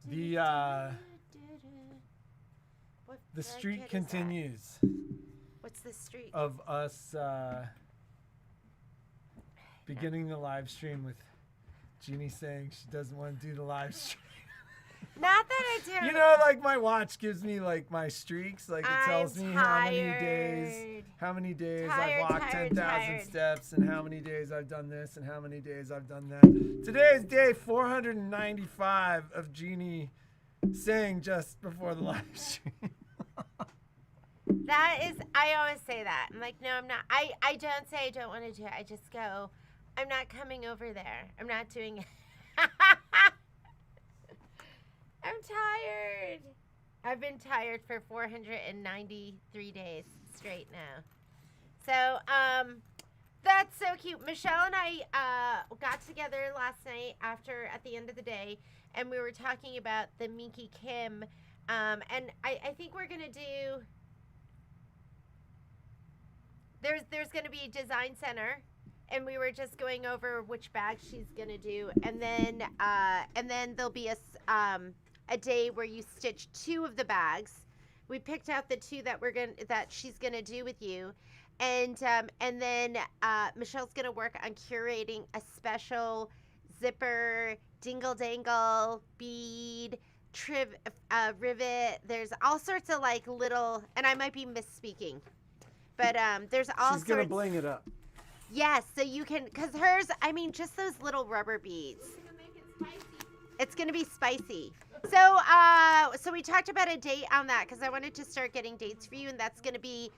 The streak continues. What's the streak? Of us beginning the live stream with Jeannie saying she doesn't want to do the live stream. Not that I do. You know, like my watch gives me like my streaks. Like it tells me how many days I've walked 10,000 steps and how many days I've done this and how many days I've done that. Today is day 495 of Jeannie saying just before the live stream. That is, I always say that. I'm like, no, I'm not. I don't say I don't want to do it. I just go, I'm not coming over there. I'm not doing it. I'm tired. I've been tired for 493 days straight now. So, that's so cute. Michelle and I got together last night at the end of the day, and we were talking about the Minky Kim. And I think we're going to do, there's going to be a design center, and we were just going over which bag she's going to do. And then there'll be a day where you stitch 2 of the bags. We picked out the 2 that she's gonna do with you, and then Michelle's gonna work on curating a special zipper, dingle dangle, bead, rivet. There's all sorts of like little, and I might be misspeaking, but there's all sorts. She's gonna bling it up. Yes, so you can, cause hers, I mean, just those little rubber beads. It's gonna be spicy. So we talked about a date on that because I wanted to start getting dates for you, and that's going to be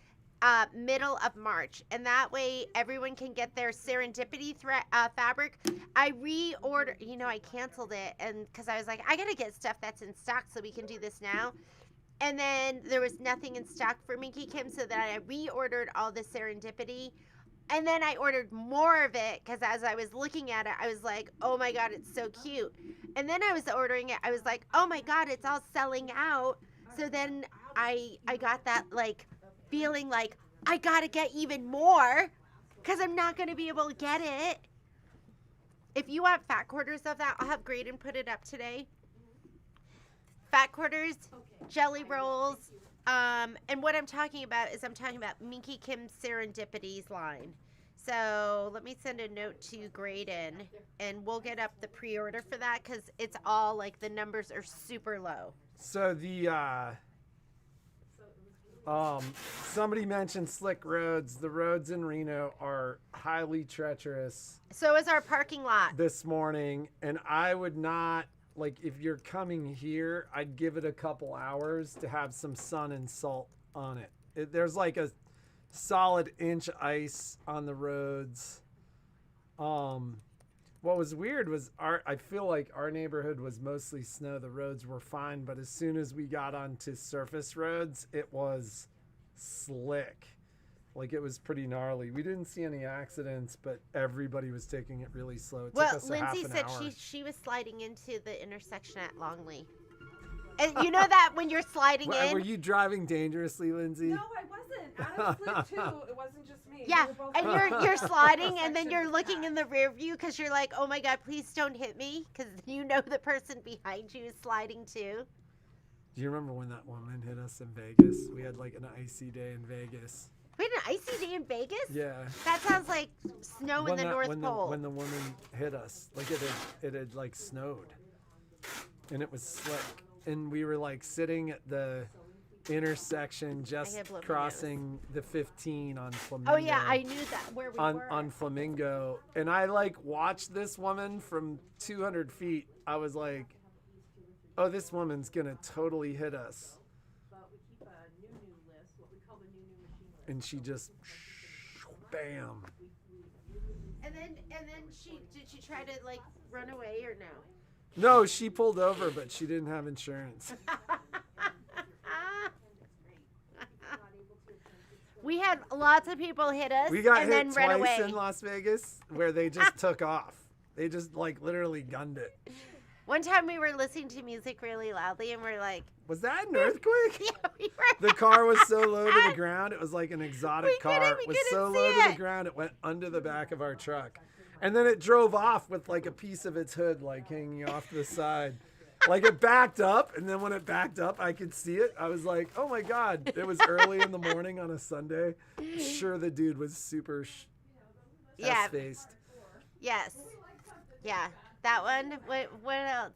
middle of March. And that way everyone can get their serendipity fabric. I reordered, I canceled it and because I was like, I got to get stuff that's in stock so we can do this now. And then there was nothing in stock for Minky Kim, so that I reordered all the serendipity. And then I ordered more of it because as I was looking at it, I was like, oh my God, it's so cute. And then I was ordering it. I was like, oh my God, it's all selling out. So then I got that like feeling like I got to get even more because I'm not going to be able to get it. If you want fat quarters of that, I'll have Graydon put it up today. Fat quarters, jelly rolls. And what I'm talking about is I'm talking about Minky Kim Serendipities line. So let me send a note to Graydon, and we'll get up the pre-order for that because it's all like the numbers are super low. So somebody mentioned slick roads. The roads in Reno are highly treacherous. So is our parking lot. This morning, and I would not, like, if you're coming here, I'd give it a couple hours to have some sun and salt on it. There's like a solid inch ice on the roads. What was weird was I feel like our neighborhood was mostly snow. The roads were fine, but as soon as we got onto surface roads, it was slick. Like, it was pretty gnarly. We didn't see any accidents, but everybody was taking it really slow. It took us a half an Lindsay said hour. she was sliding into the intersection at Longley. And you know that when you're sliding in. Were you driving dangerously, Lindsay? No, I wasn't. Adam slid too. It wasn't just me. Yeah, We were both and you're sliding, and then you're looking in the rear view because you're like, oh my God, please don't hit me, because you know the person behind you is sliding too. Do you remember when that woman hit us in Vegas? We had like an icy day in Vegas. We had an icy day in Vegas? Yeah. That sounds like snow in the North Pole. When the woman hit us, like it had like snowed, and it was slick, and we were like sitting at the intersection just crossing the 15 on Flamingo. Oh yeah, I knew that where we were. On Flamingo, and I like watched this woman from 200 feet. I was like, oh, this woman's gonna totally hit us. And she just, bam. And then did she try to like run away or no? No, she pulled over, but she didn't have insurance. We had lots of people hit us. We got and hit then ran twice away. in Las Vegas where they just took off. They just like literally gunned it. One time we were listening to music really loudly and we're like, was that an earthquake? Yeah, we were. The car was so low to the ground. It was like an exotic car. It was so low to the ground. It went under the back of our truck. And then it drove off with like a piece of its hood like hanging off to the side. Like it backed up, and then when it backed up, I could see it. I was like, oh my God. It was early in the morning on a Sunday. Sure, the dude was super S-faced. Yes. Yeah. That one. What else?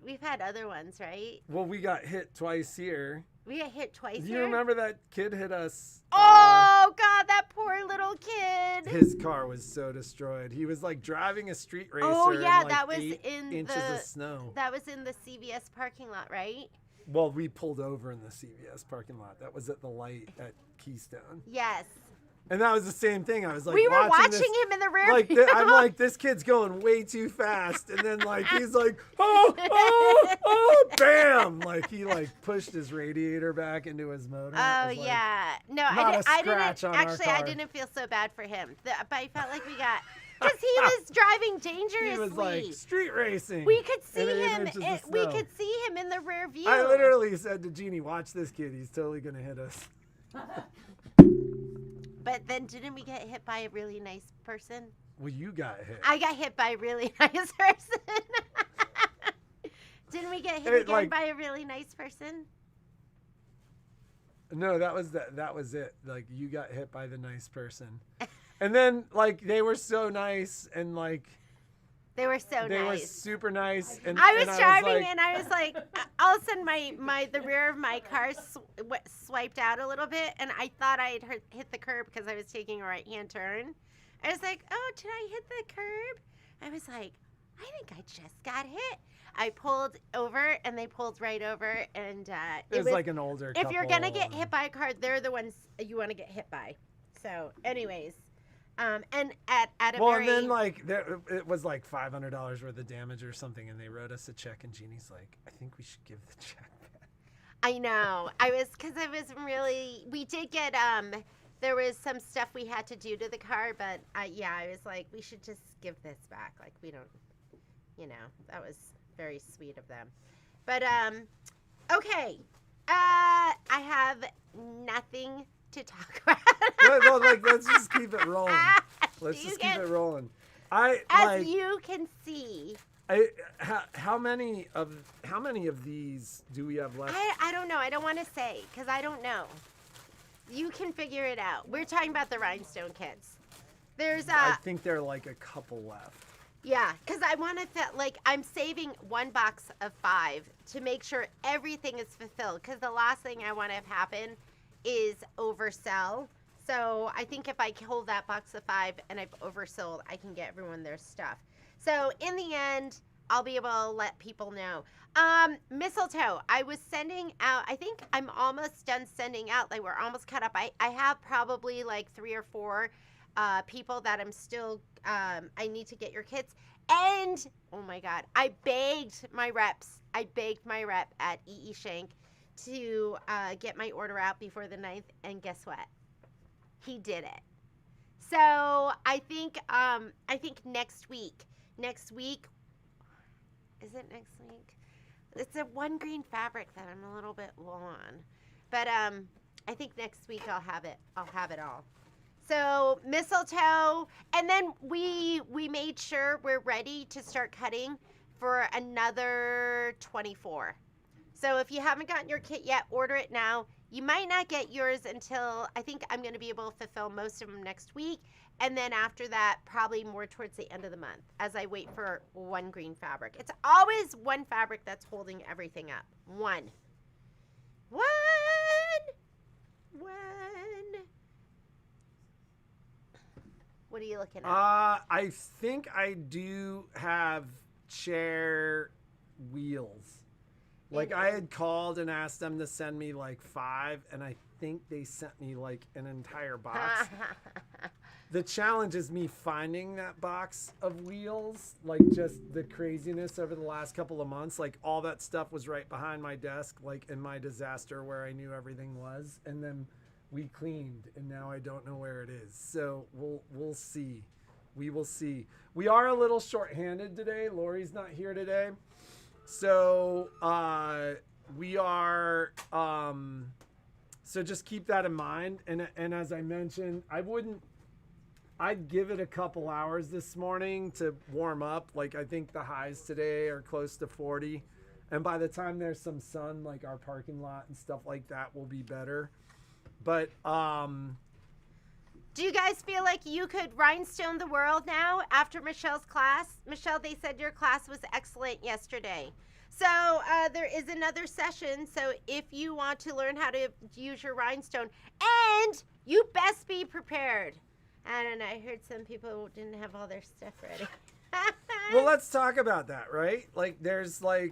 We've had other ones, right? Well, we got hit twice here. We got hit twice Do here? you remember that kid hit us? Oh, God, that poor little kid. His car was so destroyed. He was like driving a street racer. Oh, yeah, in, like, that was 8 in inches the of snow. That was in the CVS parking lot, right? Well, we pulled over in the CVS parking lot. That was at the light at Keystone. Yes. And that was the same thing. I was like, we were watching this, him in the rear like view. I'm like, this kid's going way too fast, and then like he's like, oh, bam! Like he like pushed his radiator back into his motor. Oh like, yeah, no, not I a scratch didn't. on our Actually, car. I didn't feel so bad for him, but I felt like we got because he was driving dangerously. He was like street racing. We could see in 8 him. inches of We snow. could see him in the rear view. I literally said to Jeannie, "Watch this kid. He's totally gonna hit us." But then didn't we get hit by a really nice person? Well, you got hit. I got hit by a really nice person. Didn't we get hit again by a really nice person? No, that was it. Like you got hit by the nice person. And then like they were so nice and like they were so they were nice. super nice. And I was driving like, and I was like, all of a sudden the rear of my car swiped out a little bit, and I thought I had hit the curb because I was taking a right-hand turn. I was like, oh, did I hit the curb? I was like, I think I just got hit. I pulled over, and they pulled right over, and it was like an older couple. If you're gonna get hit by a car, they're the ones you want to get hit by. So, anyways. And at a well, very... and then like it was like $500 worth of damage or something, and they wrote us a check, and Jeannie's like, I think we should give the check back. I know. We did get there was some stuff we had to do to the car, but I was like, we should just give this back. Like we don't, that was very sweet of them. But okay, I have nothing to talk about. Well, like let's just keep it rolling. Let's just keep it rolling. As you can see. How many of these do we have left? I don't know. I don't want to say because I don't know. You can figure it out. We're talking about the rhinestone kits. I think there are like a couple left. Yeah, because I want to I'm saving one box of 5 to make sure everything is fulfilled. Because the last thing I want to have happen is oversell. So I think if I hold that box of 5 and I've oversold, I can get everyone their stuff. So in the end, I'll be able to let people know. Mistletoe, I was sending out, I think I'm almost done sending out. Like we're almost caught up. I have probably like 3 or 4 people that I'm still, I need to get your kits. And, oh my God, I begged my rep at EE Shank to get my order out before the 9th. And guess what? He did it. So I think next week, is it next week? It's a one green fabric that I'm a little bit low on. But I think next week I'll have it all. So mistletoe, and then we made sure we're ready to start cutting for another 24. So if you haven't gotten your kit yet, order it now. You might not get yours until, I think I'm going to be able to fulfill most of them next week. And then after that, probably more towards the end of the month as I wait for one green fabric. It's always one fabric that's holding everything up. One. What are you looking at? I think I do have chair wheels. Like I had called and asked them to send me like 5, and I think they sent me like an entire box. The challenge is me finding that box of wheels, like just the craziness over the last couple of months. Like all that stuff was right behind my desk, like in my disaster where I knew everything was, and then we cleaned, and now I don't know where it is. So we'll see. We will see. We are a little short-handed today. Lori's not here today. So we are, so just keep that in mind. And as I mentioned, I wouldn't I'd give it a couple hours this morning to warm up. Like, I think the highs today are close to 40. And by the time there's some sun, like our parking lot and stuff like that will be better. But, do you guys feel like you could rhinestone the world now after Michelle's class? Michelle, they said your class was excellent yesterday. So there is another session. So if you want to learn how to use your rhinestone, and you best be prepared. I don't know. I heard some people didn't have all their stuff ready. well, let's talk about that, right? Like, there's a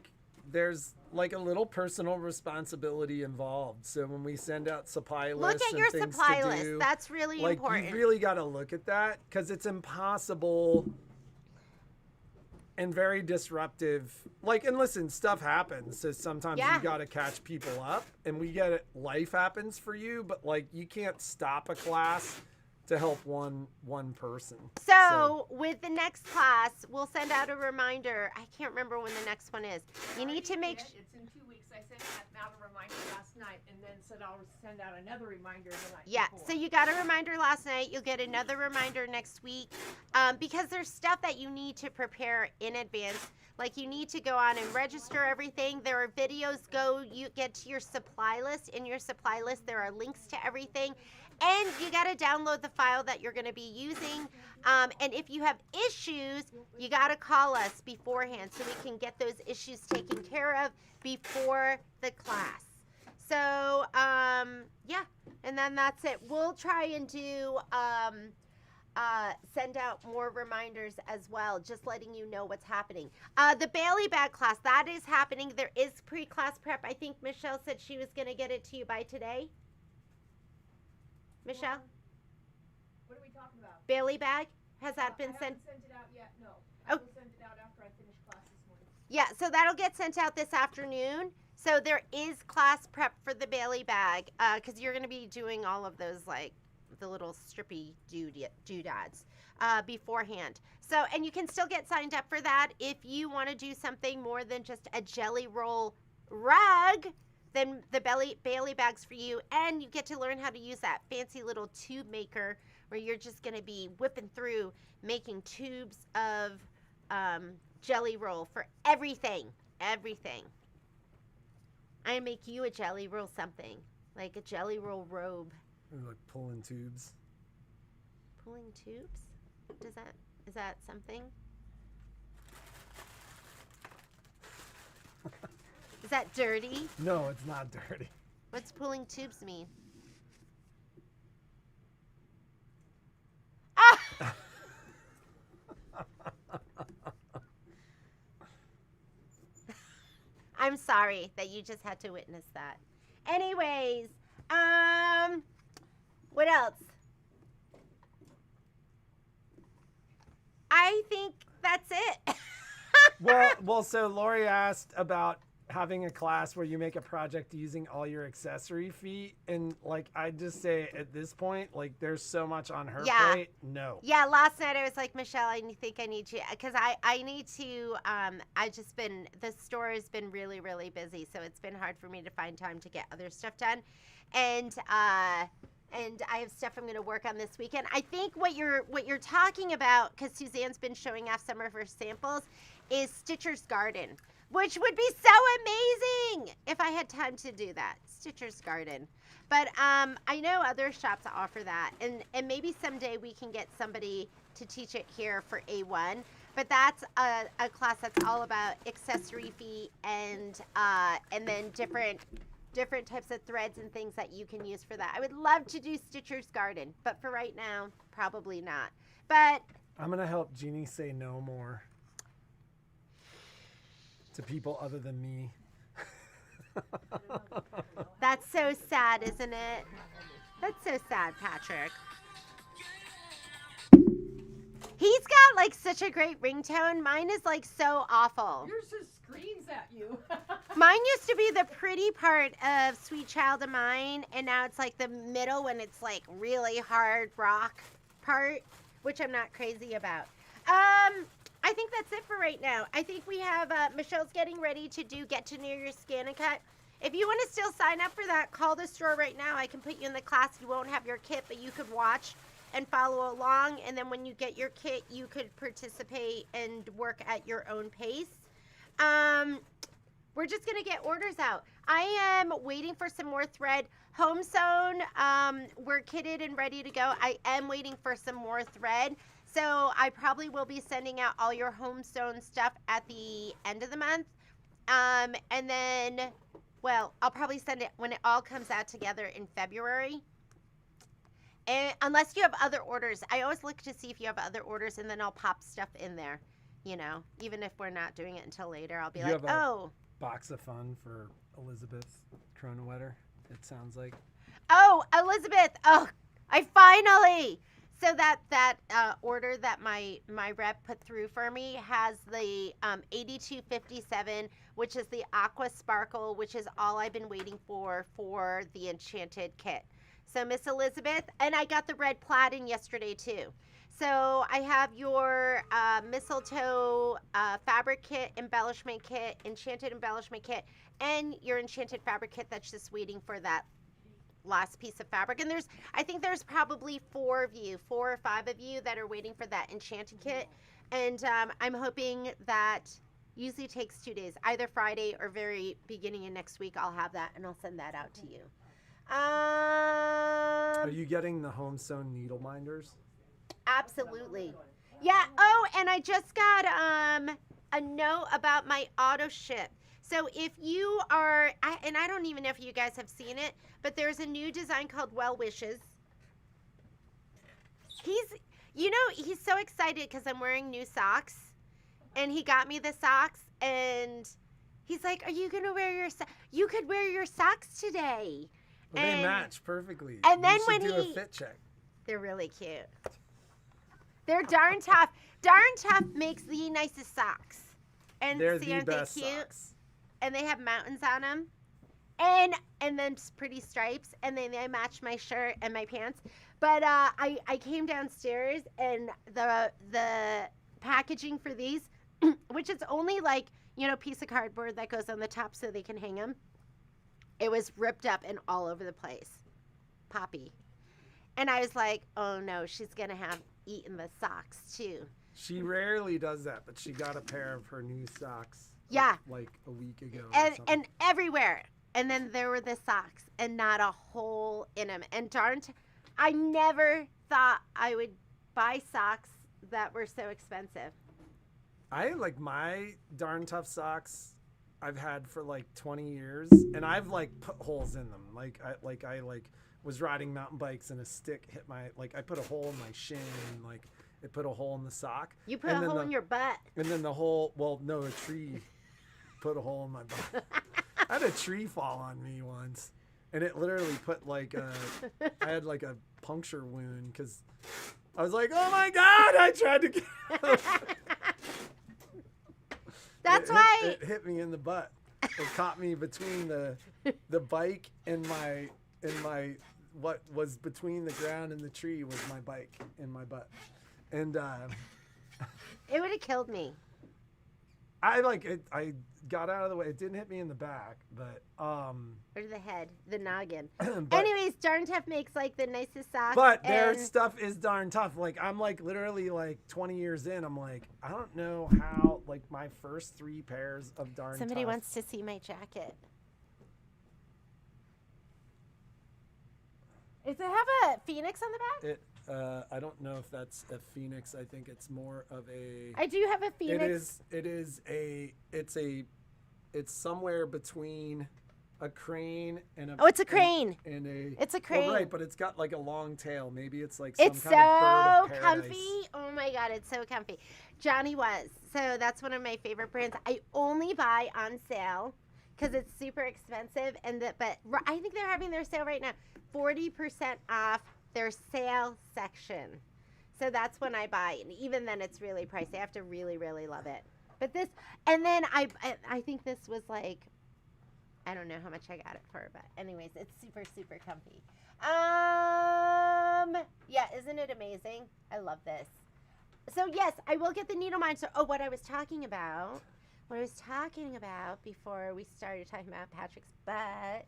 little personal responsibility involved. So when we send out supply lists, look at your supply list. That's really important. You really got to look at that, because it's impossible and very disruptive. Like, and listen, stuff happens. So sometimes you got to catch people up, and we get it. Life happens for you, but like, you can't stop a class to help one person. So with the next class, we'll send out a reminder. I can't remember when the next one is. You need to make sure. It's in 2 weeks. I sent out a reminder last night, and then said I'll send out another reminder the night before. So you got a reminder last night. You'll get another reminder next week, because there's stuff that you need to prepare in advance. Like, you need to go on and register everything. There are videos. You get to your supply list. In your supply list, there are links to everything. And you got to download the file that you're going to be using. And if you have issues, you got to call us beforehand so we can get those issues taken care of before the class. So, yeah. And then that's it. We'll try and do send out more reminders as well, just letting you know what's happening. The Bailey bag class, that is happening. There is pre-class prep. I think Michelle said she was going to get it to you by today. Michelle? What are we talking about? Bailey bag? Has that been sent? I haven't sent it out yet, no. I will send it out after I finish class this morning. Yeah, so that'll get sent out this afternoon. So there is class prep for the Bailey bag, because you're going to be doing all of those, like, the little strippy doodads beforehand. So, and you can still get signed up for that if you want to do something more than just a jelly roll rug. Then the Bailey bag's for you, and you get to learn how to use that fancy little tube maker where you're just going to be whipping through making tubes of jelly roll for everything. I make you a jelly roll something, like a jelly roll robe. Like pulling tubes. Pulling tubes? Is that something? Is that dirty? No, it's not dirty. What's pulling tubes mean? Ah! I'm sorry that you just had to witness that. Anyways, what else? I think that's it. well, so Lori asked about having a class where you make a project using all your accessory feet, and like, I just say at this point, like, there's so much on her plate. No. Yeah, last night I was like, Michelle, I think I need you, because I need to, the store has been really, really busy, so it's been hard for me to find time to get other stuff done, and I have stuff I'm going to work on this weekend. I think what you're talking about, because Suzanne's been showing off some of her samples, is Stitcher's Garden, which would be so amazing if I had time to do that. Stitcher's Garden. But I know other shops offer that, and maybe someday we can get somebody to teach it here for A1. But that's a class that's all about accessory feet and then different types of threads and things that you can use for that. I would love to do Stitcher's Garden, but for right now, probably not. But I'm going to help Jeannie say no more to people other than me. That's so sad, isn't it? That's so sad, Patrick. He's got like such a great ringtone. Mine is like so awful. Yours just screams at you. Mine used to be the pretty part of Sweet Child of Mine, and now it's like the middle when it's like really hard rock part, which I'm not crazy about. I think that's it for right now. I think we have, Michelle's getting ready to do Get to Know Your ScanNCut. If you want to still sign up for that, call the store right now. I can put you in the class. You won't have your kit, but you could watch and follow along. And then when you get your kit, you could participate and work at your own pace. We're just going to get orders out. I am waiting for some more thread. Home sewn, we're kitted and ready to go. I am waiting for some more thread. So I probably will be sending out all your home sewn stuff at the end of the month. And then, well, I'll probably send it when it all comes out together in February. And unless you have other orders. I always look to see if you have other orders, and then I'll pop stuff in there. You know, even if we're not doing it until later, I'll be like, oh. Box of fun for Elizabeth Kronewetter, it sounds like. Oh, Elizabeth. Oh, I finally. So that order that my rep put through for me has the 8257, which is the Aqua Sparkle, which is all I've been waiting for the Enchanted kit. So Miss Elizabeth, and I got the red plaid in yesterday too. So I have your mistletoe fabric kit, embellishment kit, enchanted embellishment kit, and your enchanted fabric kit that's just waiting for that last piece of fabric. And I think there's probably 4 or 5 of you that are waiting for that enchanted kit. And I'm hoping that usually takes 2 days, either Friday or very beginning of next week. I'll have that and I'll send that out to you. Are you getting the home sewn needle minders? Absolutely. Yeah. Oh, and I just got a note about my auto ship. So if you are, and I don't even know if you guys have seen it, but there's a new design called Well Wishes. He's so excited because I'm wearing new socks, and he got me the socks, and he's like, "Are you gonna wear your socks? You could wear your socks today." Well, they match perfectly. And then you should do a fit check. They're really cute. They're darn tough. Darn Tough makes the nicest socks. And they're see, the aren't best they cute? socks. And they have mountains on them. And then pretty stripes. And then they match my shirt and my pants. But I came downstairs and the packaging for these, which is only like, piece of cardboard that goes on the top so they can hang them. It was ripped up and all over the place. Poppy. And I was like, oh no, she's going to have eaten the socks too. She rarely does that, but she got a pair of her new socks. Yeah. Like a week ago. And everywhere. And then there were the socks and not a hole in them. And I never thought I would buy socks that were so expensive. I like my Darn Tough socks I've had for like 20 years, and I've like put holes in them. I was riding mountain bikes and a stick hit I put a hole in my shin, and it put a hole in the sock. You put a hole in your butt. And then a tree put a hole in my butt. I had a tree fall on me once, and it literally put I had like a puncture wound because I was like, oh my God, I tried to get That's why it hit me in the butt. It caught me between the bike and my what was between the ground and the tree was my bike in my butt. And it would have killed me. I got out of the way. It didn't hit me in the back, but or the head, the noggin. Anyways, Darn Tough makes the nicest socks. But their stuff is darn tough. I'm literally 20 years in. I'm like, I don't know how my first 3 pairs of Darn Somebody Tough. wants to see my jacket. Does it have a phoenix on the back? I don't know if that's a phoenix. I think it's more of a. I do have a phoenix. It's somewhere between a crane and a. Oh, it's a crane. It's a crane. Well, right, but it's got a long tail. Maybe it's some it's kind of bird of comfy. paradise. Oh my God, it's so comfy. Johnny was. So that's one of my favorite brands. I only buy on sale because it's super expensive. But I think they're having their sale right now. 40% off their sale section. So that's when I buy. And even then it's really pricey. I have to really, really love it. But this, and then I think this was I don't know how much I got it for, but anyways, it's super, super comfy. Yeah, isn't it amazing? I love this. So yes, I will get the needle mine. So, what I was talking about before we started talking about Patrick's butt,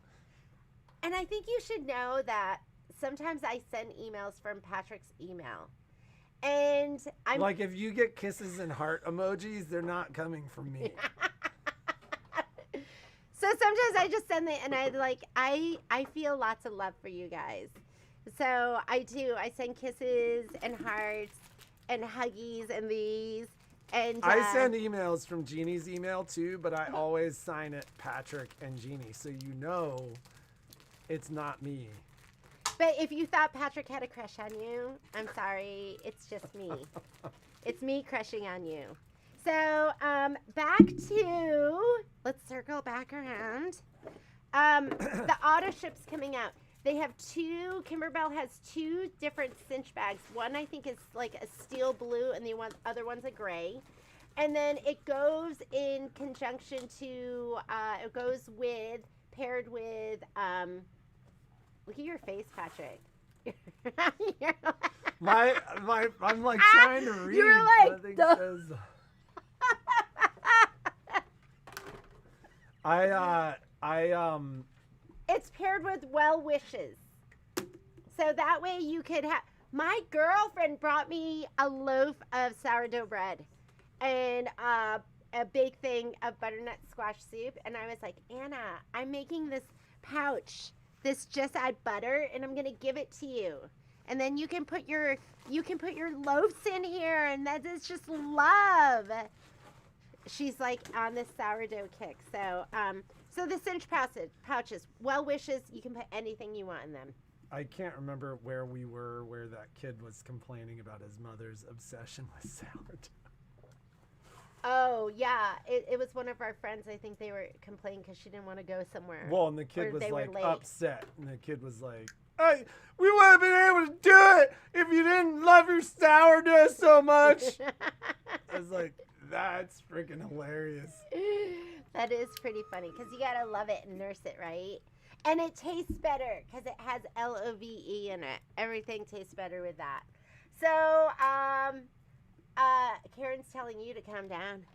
and I think you should know that sometimes I send emails from Patrick's email. And I'm like, if you get kisses and heart emojis, they're not coming from me. So sometimes I just send it, and I feel lots of love for you guys. So I do. I send kisses and hearts and huggies and these. And I send emails from Jeannie's email too, but I always sign it Patrick and Jeannie, so you know it's not me. But if you thought Patrick had a crush on you, I'm sorry. It's just me. It's me crushing on you. So back to, let's circle back around. The auto ship's coming out. They have two, Kimberbell has two different cinch bags. One I think is like a steel blue and the other one's a gray. And then it goes in conjunction to, it goes with, paired with, look at your face, Patrick. I'm like trying to read. You're like, it's paired with well wishes. So that way you could have, my girlfriend brought me a loaf of sourdough bread and a big thing of butternut squash soup. And I was like, Anna, I'm making this pouch. This just add butter, and I'm gonna give it to you. And then you can put your loaves in here, and that is just love. She's like on this sourdough kick. So so the cinch pouches, well wishes, you can put anything you want in them. I can't remember where we were, where that kid was complaining about his mother's obsession with sourdough. Oh, yeah. It was one of our friends. I think they were complaining because she didn't want to go somewhere. Well, and the kid was like upset. And the kid was like, hey, we would have been able to do it if you didn't love your sourdough so much. I was like, that's freaking hilarious. That is pretty funny because you got to love it and nurse it, right? And it tastes better because it has LOVE in it. Everything tastes better with that. So, Karen's telling you to calm down.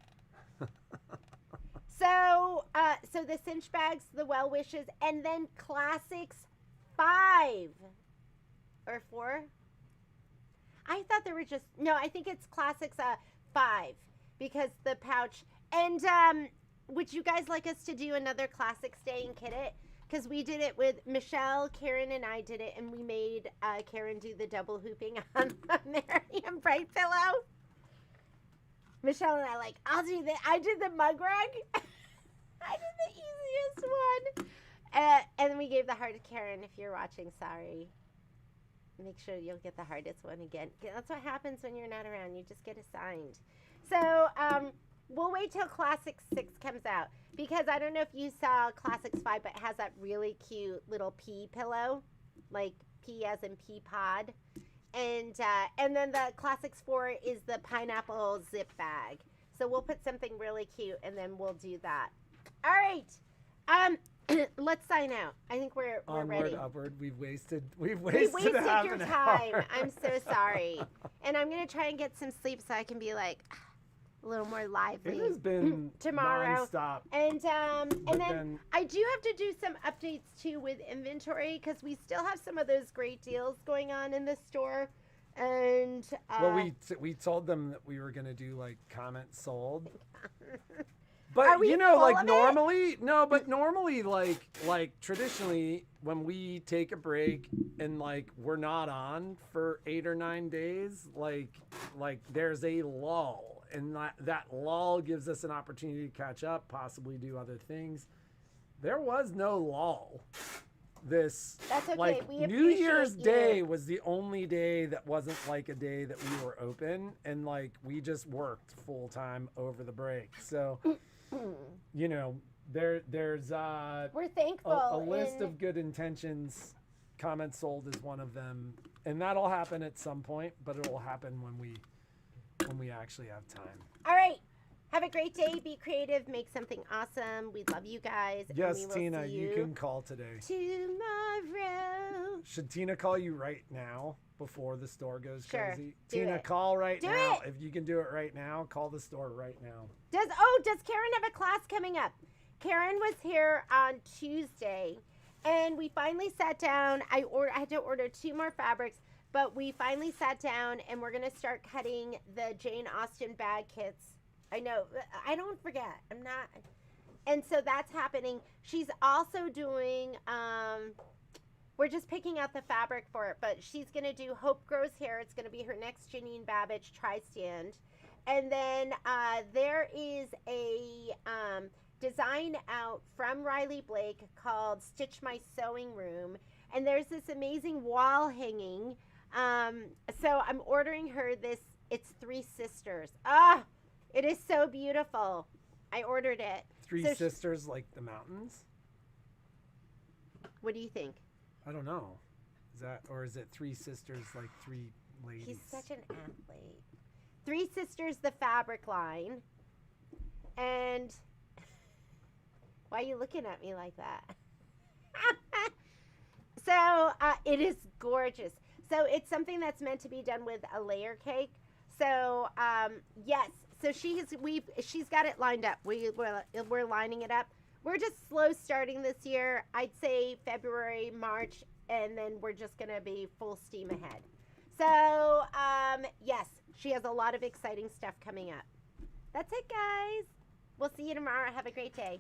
So the cinch bags, the well wishes, and then classics 5 or 4. I thought there were just I think it's classics 5 because the pouch. And would you guys like us to do another classics day and kit it? Because we did it with Michelle, Karen, and I did it, and we made Karen do the double hooping on the Miriam Bright pillow. Michelle and I I'll do that. I did the mug rug. I did the easiest one. And then we gave the heart to Karen. If you're watching, sorry. Make sure you'll get the hardest one again. That's what happens when you're not around. You just get assigned. So we'll wait till Classics 6 comes out. Because I don't know if you saw Classics 5, but it has that really cute little pea pillow. Like pea as in pea pod. And then the Classics 4 is the pineapple zip bag. So we'll put something really cute, and then we'll do that. All right. Let's sign out. I think we're Onward, ready. Upward. We've wasted We half wasted your an time. hour. I'm so sorry. And I'm gonna try and get some sleep so I can be like a little more lively. It has been tomorrow. nonstop. And then I do have to do some updates too with inventory because we still have some of those great deals going on in the store. And well, we told them that we were gonna do like comment sold. But Are we you know, full like of normally, like traditionally, when we take a break and like we're not on for 8 or 9 days, like there's a lull, and that lull gives us an opportunity to catch up, possibly do other things. There was no lull. That's okay. Like we New Year's appreciate Day you. was the only day that wasn't like a day that we were open, and like we just worked full time over the break. So, you know, there's We're thankful. a list of good intentions. Comment sold is one of them, and that'll happen at some point, but it will happen when we actually have time. All right. Have a great day. Be creative. Make something awesome. We love you guys. Yes, and we will Tina, see you can call today. Tomorrow. Should Tina call you right now before the store goes Sure, crazy? do Tina, it. call right Do now. it. If you can do it right now, call the store right now. Does Karen have a class coming up? Karen was here on Tuesday, And we finally sat down. I had to order 2 more fabrics, but we finally sat down and we're going to start cutting the Jane Austen bag kits. I know. I don't forget. I'm not. And so that's happening. She's also doing, we're just picking out the fabric for it, but she's going to do Hope Grows Hair. It's going to be her next Janine Babbage tri-stand. And then there is a design out from Riley Blake called Stitch My Sewing Room. And there's this amazing wall hanging. So I'm ordering her this. It's 3 sisters. Ah, it is so beautiful. I ordered it. 3 sisters like the mountains? What do you think? I don't know. Or is it 3 sisters like 3 ladies? He's such an athlete. 3 sisters, the fabric line. And why are you looking at me like that? So it is gorgeous. So it's something that's meant to be done with a layer cake. So yes. So she's got it lined up. We're lining it up. We're just slow starting this year. I'd say February, March, and then we're just gonna be full steam ahead. So yes, she has a lot of exciting stuff coming up. That's it, guys. We'll see you tomorrow. Have a great day.